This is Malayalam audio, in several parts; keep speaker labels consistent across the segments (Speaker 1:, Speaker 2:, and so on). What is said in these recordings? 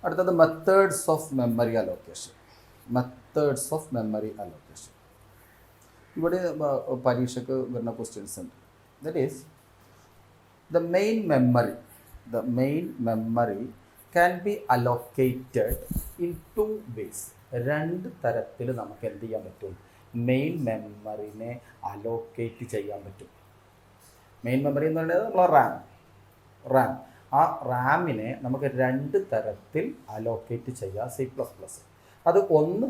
Speaker 1: അടുത്തത് methods of memory allocation. Methods of memory allocation ഇവിടെ പരീക്ഷയ്ക്ക് വരുന്ന ക്വസ്റ്റ്യൻസ് ഉണ്ട്. That is the main memory can be allocated in two ways. രണ്ട് തരത്തിൽ നമുക്ക് എന്ത് ചെയ്യാൻ പറ്റും? മെയിൻ മെമ്മറിനെ അലോക്കേറ്റ് ചെയ്യാൻ പറ്റും. മെയിൻ മെമ്മറി എന്ന് പറയുന്നത് നമ്മളെ റാം. ആ റാമിനെ നമുക്ക് രണ്ട് തരത്തിൽ അലോക്കേറ്റ് ചെയ്യാം C++. അത് ഒന്ന്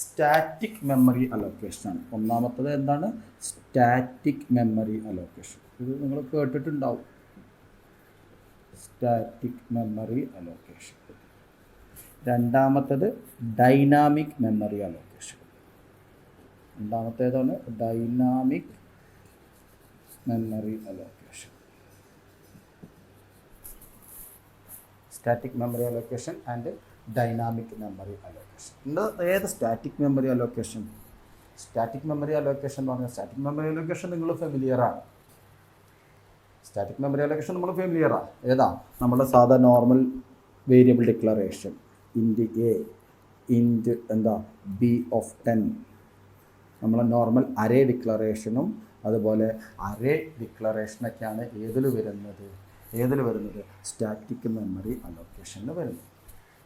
Speaker 1: സ്റ്റാറ്റിക് മെമ്മറി അലോക്കേഷനാണ്. ഒന്നാമത്തത് എന്താണ്? Static memory allocation. ഇത് നിങ്ങൾ കേട്ടിട്ടുണ്ടാവും, സ്റ്റാറ്റിക് മെമ്മറി അലോക്കേഷൻ. രണ്ടാമത്തത് ഡൈനാമിക് മെമ്മറി അലോക്കേഷൻ. രണ്ടാമത്തേതാണ് dynamic memory allocation. Static memory allocation and dynamic memory allocation. ഏത് static memory allocation? Static memory allocation എന്ന് പറഞ്ഞാൽ സ്റ്റാറ്റിക് മെമ്മറി അലോക്കേഷൻ നിങ്ങൾ ഫെമിലിയറാണ്. സ്റ്റാറ്റിക് മെമ്മറി അലോക്കേഷൻ നമ്മൾ ഫെമിലിയറാണ്. ഏതാ? നമ്മുടെ സാധാ normal variable declaration, int a, int b of 10, നമ്മളെ നോർമൽ അറേ ഡിക്ലറേഷനും അതുപോലെ അറേ ഡിക്ലറേഷനൊക്കെയാണ് ഏതിൽ വരുന്നത്? സ്റ്റാറ്റിക് മെമ്മറി അലോക്കേഷനിൽ വരുന്നത്.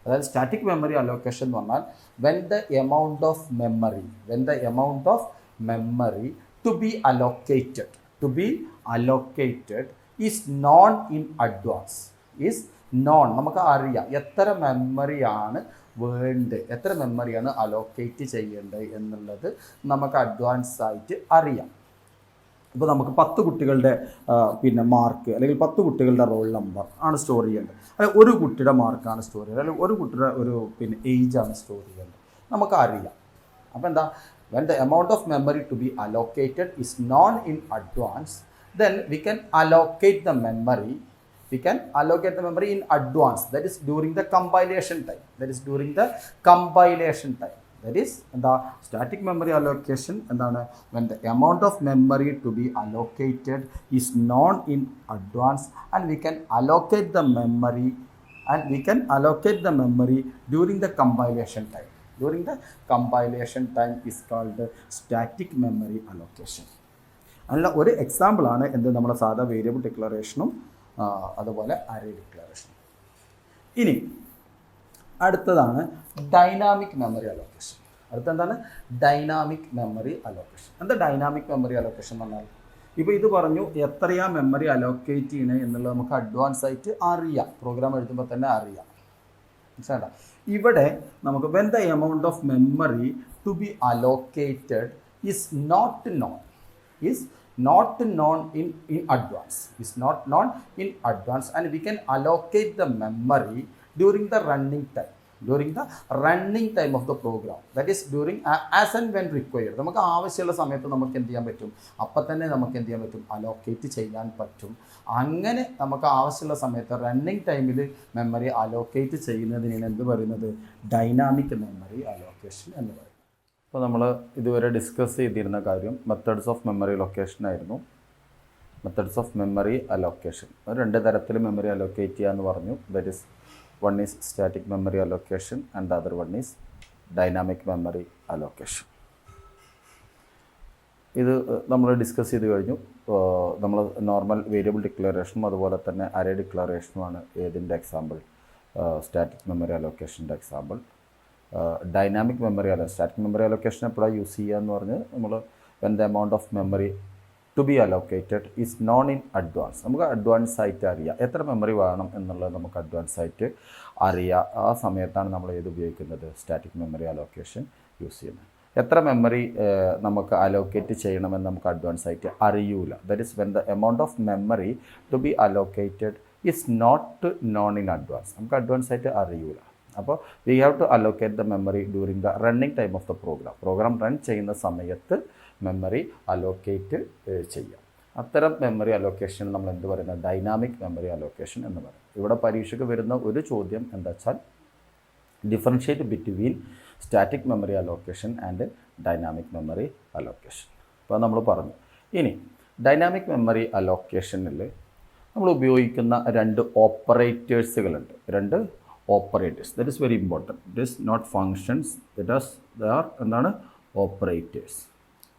Speaker 1: അതായത് സ്റ്റാറ്റിക് മെമ്മറി അലോക്കേഷൻ എന്ന് പറഞ്ഞാൽ when the amount of memory to be allocated is known in advance. നമുക്ക് അറിയാം എത്ര മെമ്മറിയാണ് എത്ര മെമ്മറിയാണ് അലോക്കേറ്റ് ചെയ്യേണ്ടത് എന്നുള്ളത് നമുക്ക് അഡ്വാൻസ് ആയിട്ട് അറിയാം. ഇപ്പോൾ നമുക്ക് 10 കുട്ടികളുടെ മാർക്ക് അല്ലെങ്കിൽ 10 കുട്ടികളുടെ റോൾ നമ്പർ ആണ് സ്റ്റോർ ചെയ്യേണ്ടത്, അല്ലെങ്കിൽ ഒരു കുട്ടിയുടെ മാർക്കാണ് സ്റ്റോർ ചെയ്യേണ്ടത്, അല്ലെങ്കിൽ ഒരു കുട്ടിയുടെ ഏജാണ് സ്റ്റോർ ചെയ്യേണ്ടത്, നമുക്കറിയാം. അപ്പോൾ എന്താ? when the amount of memory to be allocated is known in advance, then we can allocate the memory in advance. That is during the compilation time. That is the static memory allocation എന്താണ്? when the amount of memory to be allocated is known in advance and we can allocate the memory during the compilation time. During the compilation time is called static memory allocation. അതിനുള്ള ഒരു എക്സാമ്പിളാണ് നമ്മുടെ സാധാ വേരിയബിൾ ഡിക്ലറേഷനും അതുപോലെ അറേ ഡിക്ലറേഷനും. ഇനി അടുത്തതാണ് ഡൈനാമിക് മെമ്മറി അലോക്കേഷൻ. അടുത്തെന്താണ്? Dynamic memory allocation. എന്താ ഡൈനാമിക് മെമ്മറി അലോക്കേഷൻ എന്ന് പറഞ്ഞാൽ? ഇപ്പോൾ ഇത് പറഞ്ഞു എത്രയാ മെമ്മറി അലോക്കേറ്റ് ചെയ്യണേ എന്നുള്ളത് നമുക്ക് അഡ്വാൻസ് ആയിട്ട് അറിയാം, പ്രോഗ്രാം എഴുതുമ്പോൾ തന്നെ അറിയാം. മനസ്സിലാ? ഇവിടെ നമുക്ക് when the amount of memory to be allocated is not known in advance, and we can allocate the memory during the running time of the program. That is during as and when required. നമുക്ക് ആവശ്യമുള്ള സമയത്ത് നമുക്ക് എന്ത് ചെയ്യാൻ പറ്റും? അപ്പം തന്നെ നമുക്ക് എന്ത് ചെയ്യാൻ പറ്റും? അലോക്കേറ്റ് ചെയ്യാൻ പറ്റും. അങ്ങനെ നമുക്ക് ആവശ്യമുള്ള സമയത്ത് റണ്ണിങ് ടൈമിൽ മെമ്മറി അലോക്കേറ്റ് ചെയ്യുന്നതിനാണ് എന്ത് പറയുന്നത്? ഡൈനാമിക് മെമ്മറി അലോക്കേഷൻ എന്ന് പറയും. അപ്പോൾ നമ്മൾ ഇതുവരെ ഡിസ്കസ് ചെയ്തിരുന്ന കാര്യം മെത്തേഡ്സ് ഓഫ് മെമ്മറി ലൊക്കേഷൻ ആയിരുന്നു. മെത്തേഡ്സ് ഓഫ് മെമ്മറി അലോക്കേഷൻ രണ്ട് തരത്തിൽ മെമ്മറി അലോക്കേറ്റ് ചെയ്യുക എന്ന് പറഞ്ഞു. That is one is static memory allocation and the other one is dynamic memory allocation. ഇത് നമ്മൾ ഡിസ്കസ് ചെയ്ത് കഴിഞ്ഞു. നമ്മൾ നോർമൽ വേരിയബിൾ ഡിക്ലറേഷനും അതുപോലെ തന്നെ അറേ ഡിക്ലറേഷനുമാണ് ഏതിൻ്റെ എക്സാമ്പിൾ? സ്റ്റാറ്റിക് മെമ്മറി അലോക്കേഷൻ്റെ example. Dynamic static memory allocation എപ്പോഴാണ് യൂസ് ചെയ്യുക എന്ന് പറഞ്ഞ് നമ്മൾ when the amount of memory to be allocated is known in advance. നമുക്ക് അഡ്വാൻസ് ആയിട്ട് അറിയാം എത്ര മെമ്മറി വേണം എന്നുള്ളത് നമുക്ക് അഡ്വാൻസ് ആയിട്ട് അറിയാം. ആ സമയത്താണ് നമ്മൾ ഏത് ഉപയോഗിക്കുന്നത്? സ്റ്റാറ്റിക് മെമ്മറി അലോക്കേഷൻ യൂസ് ചെയ്യുന്നത്. എത്ര മെമ്മറി നമുക്ക് അലോക്കേറ്റ് ചെയ്യണമെന്ന് നമുക്ക് അഡ്വാൻസ് ആയിട്ട് അറിയൂല. That is when the amount of memory to be allocated is not known in advance. നമുക്ക് അഡ്വാൻസ് ആയിട്ട് അറിയൂല. അപ്പോൾ we have to allocate the memory during the running time of the program. Program run ചെയ്യുന്ന സമയത്ത് മെമ്മറി അലോക്കേറ്റ് ചെയ്യാം. അത്തരം മെമ്മറി അലോക്കേഷൻ നമ്മൾ എന്ത് പറയുന്നത്? ഡൈനാമിക് മെമ്മറി അലോക്കേഷൻ എന്ന് പറയും. ഇവിടെ പരീക്ഷയ്ക്ക് വരുന്ന ഒരു ചോദ്യം എന്താ വെച്ചാൽ differentiate between static memory allocation and dynamic memory allocation. അപ്പോൾ നമ്മൾ പറഞ്ഞു. ഇനി ഡൈനാമിക് മെമ്മറി അലോക്കേഷനിൽ നമ്മൾ ഉപയോഗിക്കുന്ന രണ്ട് ഓപ്പറേറ്റേഴ്സുകളുണ്ട്. രണ്ട് operators. That is very important. It is not functions, they are എന്താണ് operators.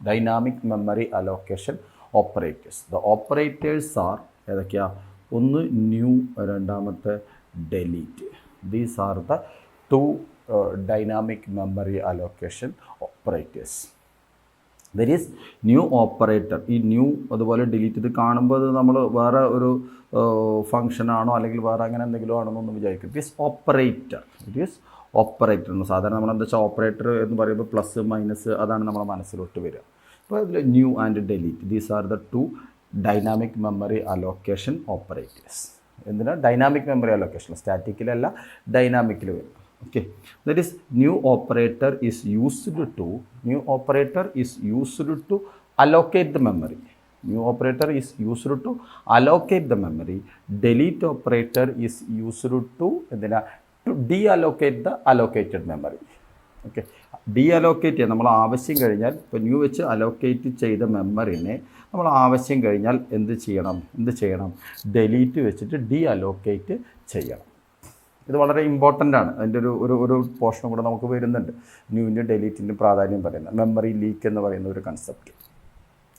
Speaker 1: Dynamic memory allocation operators. The operators are ഏതൊക്കെയാ? ഒന്ന് ന്യൂ, രണ്ടാമത്തെ delete. These are the two dynamic memory allocation operators. That is new operator. ഈ ന്യൂ അതുപോലെ ഡിലീറ്റ് ഇത് കാണുമ്പോൾ അത് നമ്മൾ വേറെ ഒരു ഫങ്ഷനാണോ അല്ലെങ്കിൽ വേറെ അങ്ങനെ എന്തെങ്കിലും ആണെന്നൊന്നും വിചാരിക്കും. It is operator. It is operator എന്ന് സാധാരണ നമ്മൾ എന്താ വെച്ചാൽ ഓപ്പറേറ്റർ എന്ന് പറയുമ്പോൾ പ്ലസ് മൈനസ് അതാണ് നമ്മുടെ മനസ്സിലോട്ട് വരിക. അപ്പോൾ ഇതിൽ new and delete, these are the two dynamic memory allocation operators. എന്തിനാ? ഡൈനാമിക് മെമ്മറി അലോക്കേഷൻ, സ്റ്റാറ്റിക്കിലല്ല ഡൈനാമിക്കിൽ വരും. Okay, that is new operator is used to allocate the memory. New operator is used to allocate the memory. Delete operator is used to deallocate the allocated memory. Okay, deallocate ചെയ്യാൻ നമ്മൾ ആവശ്യം കഴിഞ്ഞാൽ ഇപ്പോൾ ന്യൂ വെച്ച് അലോക്കേറ്റ് ചെയ്ത മെമ്മറിനെ നമ്മൾ ആവശ്യം കഴിഞ്ഞാൽ എന്ത് ചെയ്യണം? ഡെലീറ്റ് വെച്ചിട്ട് ഡീഅലോക്കേറ്റ് ചെയ്യണം. ഇത് വളരെ ഇമ്പോർട്ടൻ്റ് ആണ്. അതിൻ്റെ ഒരു പോർഷനും കൂടെ നമുക്ക് വരുന്നുണ്ട്. ന്യൂവിൻ്റെ ഡെലീറ്റിൻ്റെ പ്രാധാന്യം പറയുന്നത് മെമ്മറി ലീക്ക് എന്ന് പറയുന്ന ഒരു കൺസെപ്റ്റ്.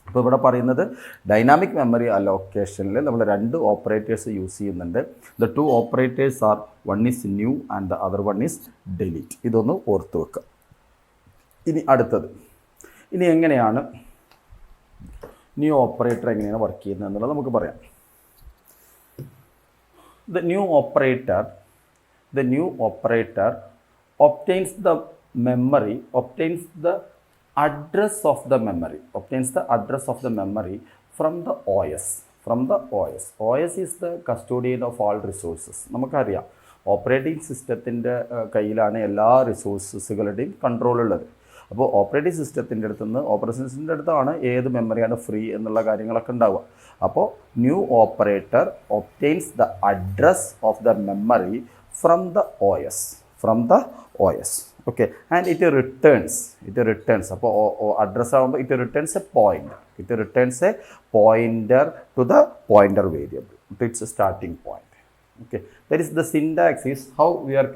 Speaker 1: അപ്പോൾ ഇവിടെ പറയുന്നത് ഡൈനാമിക് മെമ്മറി അലോക്കേഷനിൽ നമ്മൾ രണ്ട് ഓപ്പറേറ്റേഴ്സ് യൂസ് ചെയ്യുന്നുണ്ട്. The two operators are one is new and the other one is delete. ഇതൊന്ന് ഓർത്ത് വെക്കുക. ഇനി അടുത്തത്, ഇനി എങ്ങനെയാണ് ന്യൂ ഓപ്പറേറ്റർ എങ്ങനെയാണ് വർക്ക് ചെയ്യുന്നത് എന്നുള്ളത് നമുക്ക് പറയാം. The new operator obtains the address of the memory from the OS. OS is the custodian of all resources. നമുക്കറിയാം ഓപ്പറേറ്റിംഗ് സിസ്റ്റത്തിൻ്റെ കയ്യിലാണ് എല്ലാ റിസോഴ്സസുകളുടെയും കൺട്രോൾ ഉള്ളത്. അപ്പോൾ ഓപ്പറേറ്റിംഗ് സിസ്റ്റത്തിൻ്റെ അടുത്തുനിന്ന് ഓപ്പറേഷൻ സിസ്റ്റത്തിൻ്റെ അടുത്താണ് ഏത് മെമ്മറിയാണ് ഫ്രീ എന്നുള്ള കാര്യങ്ങളൊക്കെ ഉണ്ടാവുക. അപ്പോൾ new operator obtains the address of the memory from the OS. Okay, and it returns അപ്പോൾ അഡ്രസ് ആകുമ്പോൾ it returns a pointer to the pointer variable to its starting point. Okay, that is the syntax is how we are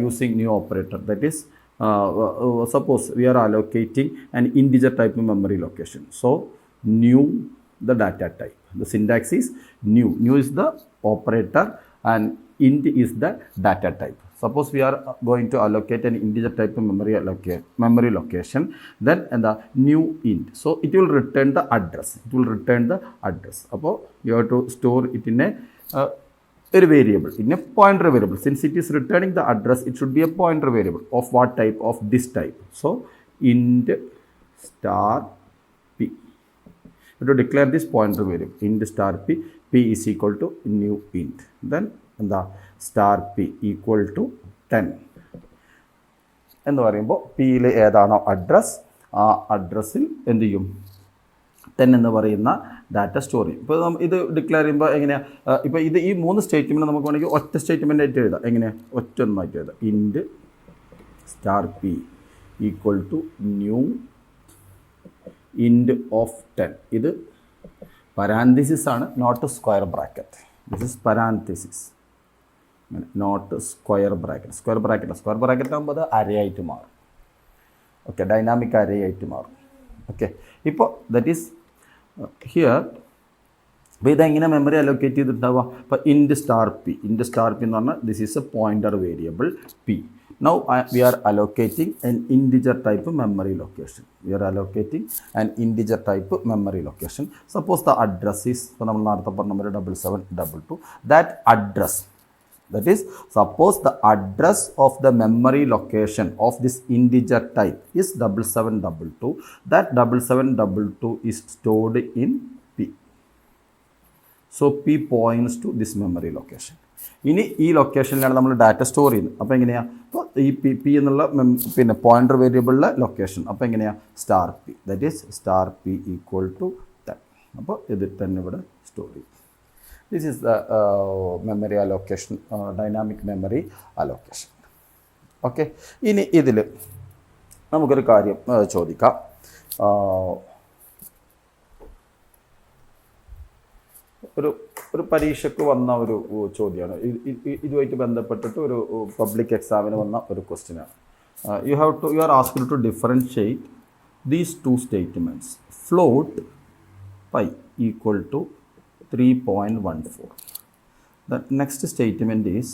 Speaker 1: using new operator. That is suppose we are allocating an integer type memory location. So new the data type. The syntax is new. New is the operator and int is the data type. Suppose we are going to allocate an integer type of memory location, then and the new int. So it will return the address. Appo you have to store it in a variable, in a pointer variable. Since it is returning the address, it should be a pointer variable of what type? Of this type. So int star p. You have to declare this pointer variable int star p is equal to new int. Then the star p equal to 10 എന്ന് പറയുമ്പോൾ പിയിൽ ഏതാണോ അഡ്രസ് ആ അഡ്രസ്സിൽ എന്ത് ചെയ്യും? 10 എന്ന് പറയുന്ന ഡാറ്റ സ്റ്റോർ ചെയ്യും. ഇപ്പോൾ ഇത് ഡിക്ലെയർ ചെയ്യുമ്പോൾ എങ്ങനെയാണ്? ഇപ്പോൾ ഇത് ഈ മൂന്ന് സ്റ്റേറ്റ്മെൻറ്റ് നമുക്ക് വേണമെങ്കിൽ ഒറ്റ സ്റ്റേറ്റ്മെൻ്റ് ആയിട്ട് എഴുതാം. എങ്ങനെയാണ്? ഒറ്റൊന്നായിട്ട് എഴുതാം. Int star P equal to new int of 10. ഇത് പരാൻതിസിസ് ആണ്, not square bracket. This is parenthesis, not square bracket. Square bracket ആകുമ്പോൾ അത് അരയായിട്ട് മാറും. ഓക്കെ, ഡൈനാമിക് അരയായിട്ട് മാറും. ഓക്കെ, ഇപ്പോൾ ദറ്റ് ഈസ് ഹിയർ. അപ്പോൾ ഇതെങ്ങനെ മെമ്മറി അലോക്കേറ്റ് ചെയ്തിട്ടുണ്ടാവുക? അപ്പോൾ ഇൻറ്റ് സ്റ്റാർ പി എന്ന് പറഞ്ഞാൽ this is A pointer variable P. Now we are allocating an integer type memory location. Suppose the address is, so നമ്മൾ നേരത്തെ പറഞ്ഞ number 7722. That address, that is, suppose the address of the memory location of this integer type is 7722. That 7722 is stored in P. So P points to this memory location. ഇനി ഈ ലൊക്കേഷനിലാണ് നമ്മൾ ഡാറ്റ സ്റ്റോർ ചെയ്യുന്നത്. അപ്പോൾ എങ്ങനെയാണ്? അപ്പോൾ ഈ പി എന്നുള്ള പിന്നെ പോയിൻ്റർ വേരിയബിളിലെ ലൊക്കേഷൻ. അപ്പോൾ എങ്ങനെയാണ്? Star P, that is star P equal to 10. അപ്പോൾ ഇത് തന്നെ ഇവിടെ സ്റ്റോർ ചെയ്യും. This is the memory allocation, dynamic memory allocation. Okay, ഇനി ഇതിൽ നമുക്കൊരു കാര്യം ചോദിക്കാം. ഒരു ഒരു പരീക്ഷയ്ക്ക് വന്ന ഒരു ചോദ്യമാണ്. ഇതുമായിട്ട് ബന്ധപ്പെട്ടിട്ട് ഒരു പബ്ലിക് എക്സാമിന് വന്ന ഒരു ക്വസ്റ്റ്യനാണ്. You are asked to differentiate these two statements. Float pi equal to 3.14. The next statement is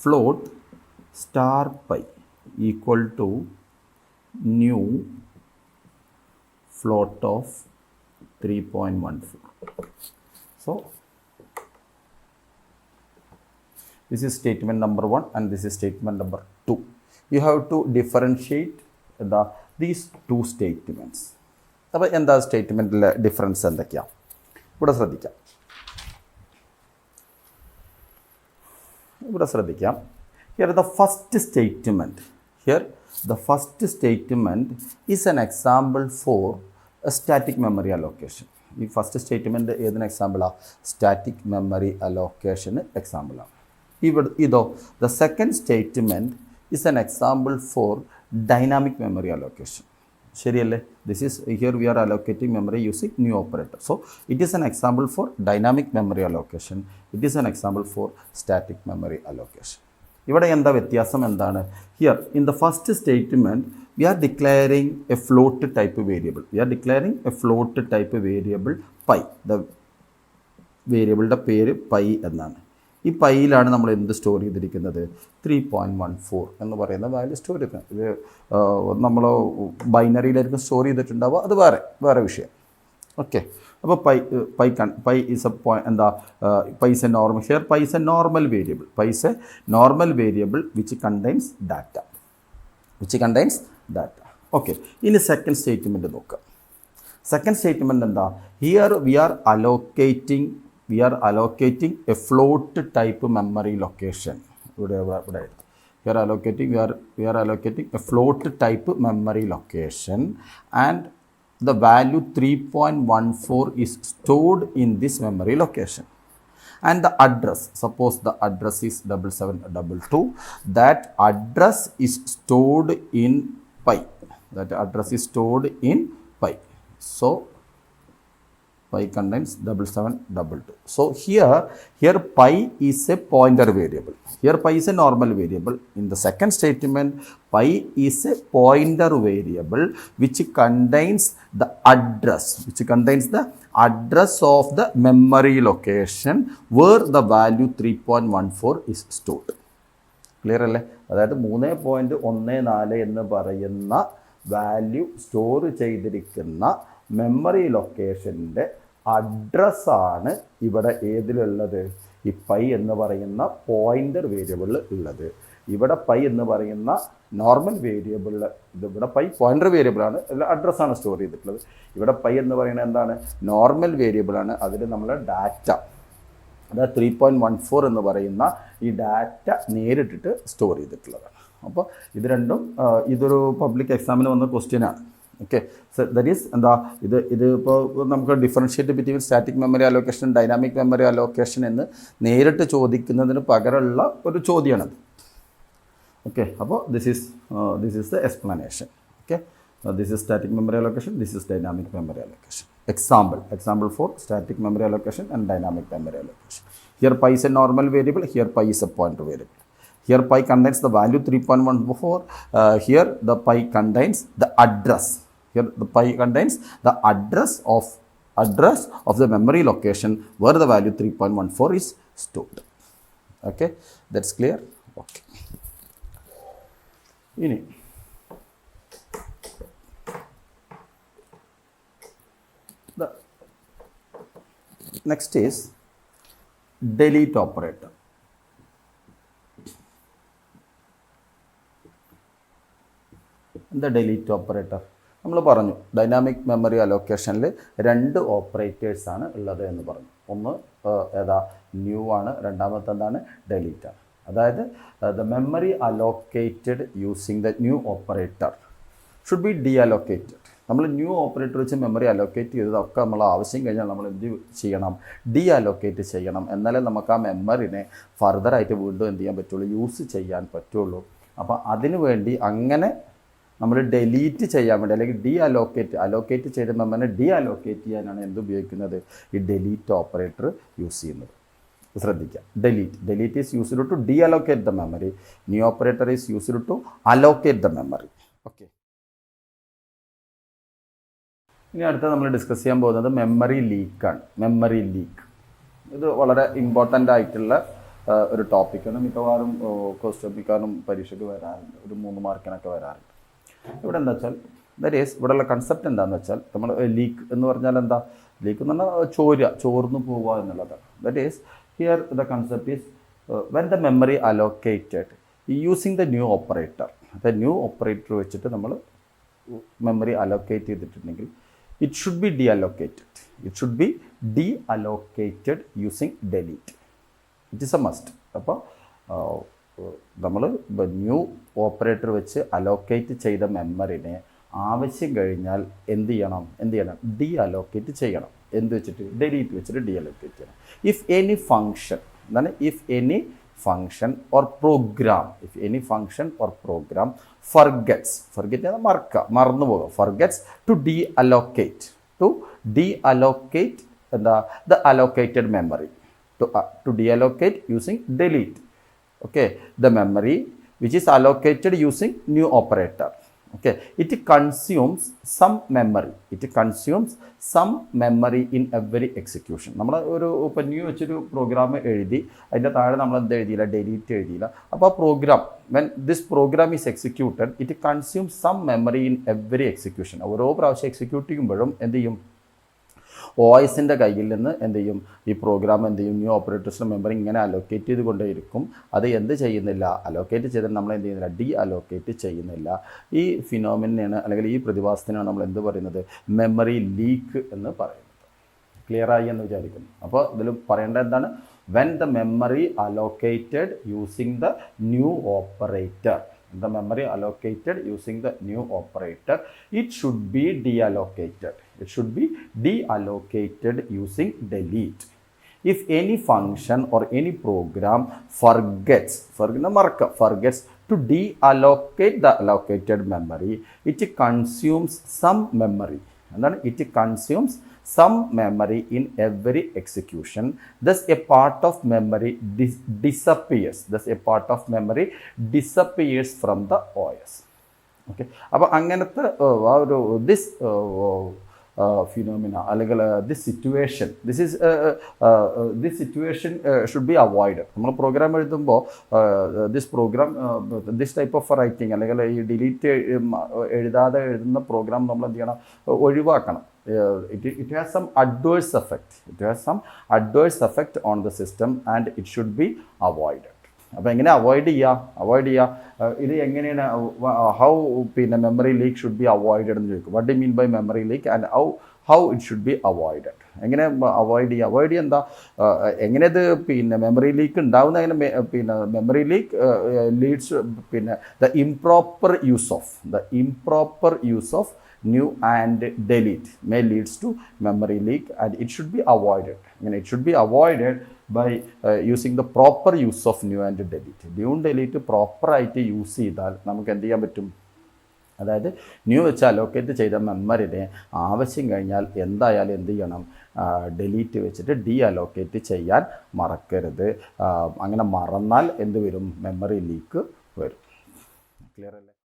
Speaker 1: float star pi equal to new float of 3.14. So this is statement number 1 and this is statement number 2. You have to differentiate these two statements. അപ്പോൾ എന്താ സ്റ്റേറ്റ്മെൻറ്റിലെ ഡിഫറൻസ് എന്തൊക്കെയാണ് ഇവിടെ ശ്രദ്ധിക്കാം. Here the first statement is an example for a static memory allocation. ഈ ഫസ്റ്റ് സ്റ്റേറ്റ്മെൻറ്റ് ഏതിന് എക്സാമ്പിളാണ്? സ്റ്റാറ്റിക് മെമ്മറി അലോക്കേഷന് എക്സാമ്പിളാണ്. ഇതോ the second statement is an example for dynamic memory allocation. ശരിയല്ലേ? This is here we are allocating memory using new operator. So it is an example for dynamic memory allocation. It is an example for static memory allocation. ഇവിടെ എന്താ വ്യത്യാസം എന്താണ്? Here in the first statement we are declaring a float type variable. Pi. The വേരിയബിളിൻ്റെ പേര് പൈ എന്നാണ്. ഈ പൈയിലാണ് നമ്മൾ എന്ത് സ്റ്റോർ ചെയ്തിരിക്കുന്നത്? 3.14 എന്ന് പറയുന്ന വാല്യൂ സ്റ്റോർ ചെയ്തിട്ടുണ്ട്. ഇത് നമ്മൾ ബൈനറിയിലായിരിക്കും സ്റ്റോർ ചെയ്തിട്ടുണ്ടാവുക, അത് വേറെ വിഷയം. ഓക്കെ, അപ്പോൾ pi is a normal. Here pi is a normal variable which contains data. Okay, ഇനി സെക്കൻഡ് സ്റ്റേറ്റ്മെൻറ്റ് നോക്കുക. സെക്കൻഡ് സ്റ്റേറ്റ്മെൻറ്റ് എന്താ? Here we are allocating a float type memory location. We are allocating a float type memory location and the value 3.14 is stored in this memory location. And the address, suppose the address is 7722, that address is stored in pi. So pi contains 7722. So here pi is a pointer variable. Here pi is a normal variable. In the second statement, pi is a pointer variable which contains the address of the memory location where the value 3.14 is stored. Clear അല്ലേ? അതായത് 3.14 എന്ന് പറയുന്ന വാല്യൂ സ്റ്റോർ ചെയ്തിരിക്കുന്ന മെമ്മറി ലൊക്കേഷൻ്റെ അഡ്രസ്സാണ് ഇവിടെ ഏതിലുള്ളത്? ഈ പൈ എന്ന് പറയുന്ന പോയിൻ്റർ വേരിയബിളിൽ ഉള്ളത്. ഇവിടെ പൈ എന്ന് പറയുന്ന നോർമൽ വേരിയബിളിൽ, ഇവിടെ പൈ പോയിൻ്റർ വേരിയബിളാണ്, അല്ല അഡ്രസ്സാണ് സ്റ്റോർ ചെയ്തിട്ടുള്ളത്. ഇവിടെ പൈ എന്ന് പറയുന്നത് എന്താണ്? നോർമൽ വേരിയബിളാണ്. അതിൽ നമ്മൾ ഡാറ്റ, അതായത് 3.14 എന്ന് പറയുന്ന ഈ ഡാറ്റ നേരിട്ടിട്ട് സ്റ്റോർ ചെയ്തിട്ടുള്ളതാണ്. അപ്പോൾ ഇത് രണ്ടും ഇതൊരു പബ്ലിക് എക്സാമിന് വന്ന ക്വസ്റ്റ്യനാണ്. ഓക്കെ, സോ ദറ്റ് ഈസ് എന്താ ഇത് ഇപ്പോൾ നമുക്ക് differentiate between static memory allocation dynamic memory allocation എന്ന് നേരിട്ട് ചോദിക്കുന്നതിന് പകരമുള്ള ഒരു ചോദ്യമാണത്. ഓക്കെ, അപ്പോൾ this is the explanation. Okay, this is static memory allocation, this is dynamic memory allocation. Example for static memory allocation and dynamic memory allocation. Here pi is a normal variable, here pi is a pointer variable. Here pi contains the value 3.14. Here the pi contains the address. Here the pi contains the address of the memory location where the value 3.14 is stored. Okay, that's clear. Okay. Ini the next is delete operator. The delete operator നമ്മൾ പറഞ്ഞു ഡൈനാമിക് മെമ്മറി അലോക്കേഷനിൽ 2 ഓപ്പറേറ്റേഴ്സാണ് ഉള്ളത് എന്ന് പറഞ്ഞു. ഒന്ന് ഏതാ? ന്യൂ ആണ്. രണ്ടാമത്തെ എന്താണ്? ഡെലീറ്റ് ആണ്. അതായത് the memory allocated using the new operator should be D allocated. നമ്മൾ ന്യൂ ഓപ്പറേറ്റർ വെച്ച് മെമ്മറി അലോക്കേറ്റ് ചെയ്തതൊക്കെ നമ്മൾ ആവശ്യം കഴിഞ്ഞാൽ നമ്മൾ എന്ത് ചെയ്യണം? ഡി അലോക്കേറ്റ് ചെയ്യണം. എന്നാലേ നമുക്ക് ആ മെമ്മറിനെ ഫർദറായിട്ട് വീണ്ടും എന്ത് ചെയ്യാൻ പറ്റുള്ളൂ? യൂസ് ചെയ്യാൻ പറ്റുള്ളൂ. അപ്പോൾ അതിനു വേണ്ടി അങ്ങനെ നമ്മൾ ഡിലീറ്റ് ചെയ്യാൻ വേണ്ടി അല്ലെങ്കിൽ അലോക്കേറ്റ് ചെയ്ത മെമ്മറിനെ അലോക്കേറ്റ് ചെയ്യാനാണ് എന്ത് ഉപയോഗിക്കുന്നത്, ഈ ഡിലീറ്റ് ഓപ്പറേറ്റർ യൂസ് ചെയ്യുന്നത്. ശ്രദ്ധിക്കുക, delete is used to allocate the memory, new operator is used to allocate the memory. Okay, ഇനി അടുത്ത നമ്മൾ ഡിസ്കസ് ചെയ്യാൻ പോകുന്നത് മെമ്മറി ലീക്കാണ്. മെമ്മറി ലീക്ക് ഇത് വളരെ ഇമ്പോർട്ടൻ്റ് ആയിട്ടുള്ള ഒരു ടോപ്പിക്കാണ്. മിക്കവാറും പരീക്ഷയ്ക്ക് വരാറുണ്ട്, ഒരു 3 മാർക്കിനൊക്കെ വരാറുണ്ട്. ഇവിടെ എന്താ വെച്ചാൽ ഇവിടെയുള്ള കൺസെപ്റ്റ് എന്താണെന്ന് വെച്ചാൽ, നമ്മൾ ലീക്ക് എന്ന് പറഞ്ഞാൽ എന്താ, ലീക്ക് എന്ന് പറഞ്ഞാൽ ചോർന്നു പോവുക എന്നുള്ളതാണ്. That is here the concept is when the memory allocated using the new operator വെച്ചിട്ട് നമ്മൾ മെമ്മറി അലോക്കേറ്റ് ചെയ്തിട്ടുണ്ടെങ്കിൽ it should be deallocated using delete. It is a must. അപ്പോൾ നമ്മൾ ന്യൂ ഓപ്പറേറ്റർ വെച്ച് അലോക്കേറ്റ് ചെയ്ത മെമ്മറിനെ ആവശ്യം കഴിഞ്ഞാൽ എന്ത് ചെയ്യണം, ഡീഅലോക്കേറ്റ് ചെയ്യണം. എന്ത് വെച്ചിട്ട്, ഡിലീറ്റ് വെച്ചിട്ട് ഡീഅലോക്കേറ്റ് ചെയ്യണം. If any function or program forgets to deallocate the allocated memory, to deallocate using delete, okay, the memory which is allocated using new operator. Okay, it consumes some memory in every execution. നമ്മൾ ഇപ്പോൾ ന്യൂ വെച്ചൊരു പ്രോഗ്രാം എഴുതി, അതിൻ്റെ താഴെ നമ്മൾ എന്ത് എഴുതിയില്ല, ഡിലീറ്റ് എഴുതിയില്ല. അപ്പോൾ ആ program when this program is executed it consumes some memory in every execution. ഓരോ പ്രാവശ്യം എക്സിക്യൂട്ട് ചെയ്യുമ്പോഴും എന്ത് ചെയ്യും, OSൻ്റെ കയ്യിൽ നിന്ന് എന്ത് ചെയ്യും, ഈ പ്രോഗ്രാം എന്ത് ചെയ്യും, ന്യൂ ഓപ്പറേറ്റേഴ്സിൻ്റെ മെമ്മറി ഇങ്ങനെ അലോക്കേറ്റ് ചെയ്തുകൊണ്ടേയിരിക്കും. അത് എന്ത് ചെയ്യുന്നില്ല, അലോക്കേറ്റ് ചെയ്തിട്ട് നമ്മൾ എന്ത് ചെയ്യുന്നില്ല, ഡീഅലോക്കേറ്റ് ചെയ്യുന്നില്ല. ഈ ഫിനോമിനാണ് അല്ലെങ്കിൽ ഈ പ്രതിഭാസത്തിനാണ് നമ്മൾ എന്ത് പറയുന്നത്, മെമ്മറി ലീക്ക് എന്ന് പറയുന്നത്. ക്ലിയറായി എന്ന് വിചാരിക്കുന്നു. അപ്പോൾ ഇതിൽ പറയേണ്ടത് എന്താണ്, when the memory allocated using the new operator, it should be deallocated using delete. If any function or any program forgets to deallocate the allocated memory, it consumes some memory. It consumes some memory in every execution. Thus a part of memory disappears from the OS. Okay, അപ്പോൾ അങ്ങനത്തെ ഒരു phenomena അല്ലെങ്കിൽ this situation should be avoided. നമ്മൾ പ്രോഗ്രാം എഴുതുമ്പോൾ this type of writing അല്ലെങ്കിൽ ഈ ഡിലീറ്റ് എഴുതാതെ എഴുതുന്ന പ്രോഗ്രാം നമ്മൾ എന്ത് ചെയ്യണം, ഒഴിവാക്കണം. It has some adverse effect on the system and it should be avoided. അപ്പോൾ എങ്ങനെ അവോയ്ഡ് ചെയ്യുക ഇത് എങ്ങനെയാണ്, how memory leak should be avoided എന്ന് ചോദിക്കും. What do mean by memory leak and how it should be avoided. എങ്ങനെ അവോയ്ഡ് ചെയ്യുക എന്താ, എങ്ങനെ ഇത് മെമ്മറി ലീക്ക് ഉണ്ടാവുന്ന, എങ്ങനെ memory leak leads the improper use of new and delete may leads to memory leak and it should be avoided. It should be avoided by using the proper use of new and delete. New and delete proper ആയിട്ട് യൂസ് ചെയ്താൽ നമുക്ക് എന്ത് ചെയ്യാൻ പറ്റും, അതായത് ന്യൂ വെച്ച് അലോക്കേറ്റ് ചെയ്ത മെമ്മറിനെ ആവശ്യം കഴിഞ്ഞാൽ എന്തായാലും എന്ത് ചെയ്യണം, ഡിലീറ്റ് വെച്ചിട്ട് ഡീഅലോക്കേറ്റ് ചെയ്യാൻ മറക്കരുത്. അങ്ങനെ മറന്നാൽ എന്ത് വരും, മെമ്മറി ലീക്ക് വരും. ക്ലിയർ അല്ലേ?